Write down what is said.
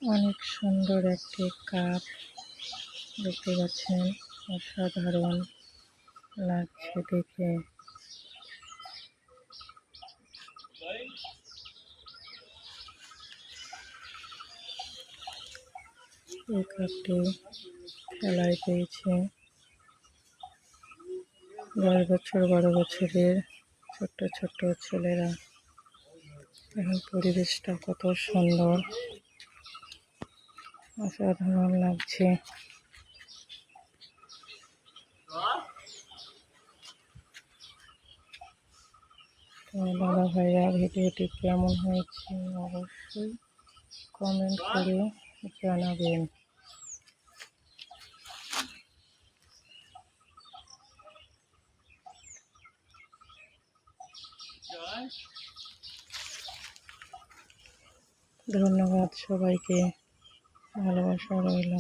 অনেক সুন্দর একটি কাপ দেখতে পাচ্ছেন, অসাধারণ লাগছে দেখে। এই কাপটি খেলায় পেয়েছে 10 বছর 12 বছরের ছোট্ট ছোট্ট ছেলেরা। এখন পরিবেশটা কত সুন্দর, অসাধারণ লাগছে। তো দাদা ভাইয়া, ভিডিওটি কেমন হয়েছে অবশ্যই কমেন্ট করে জানাবেন। ধন্যবাদ সবাইকে, ভালোবাসা রইল।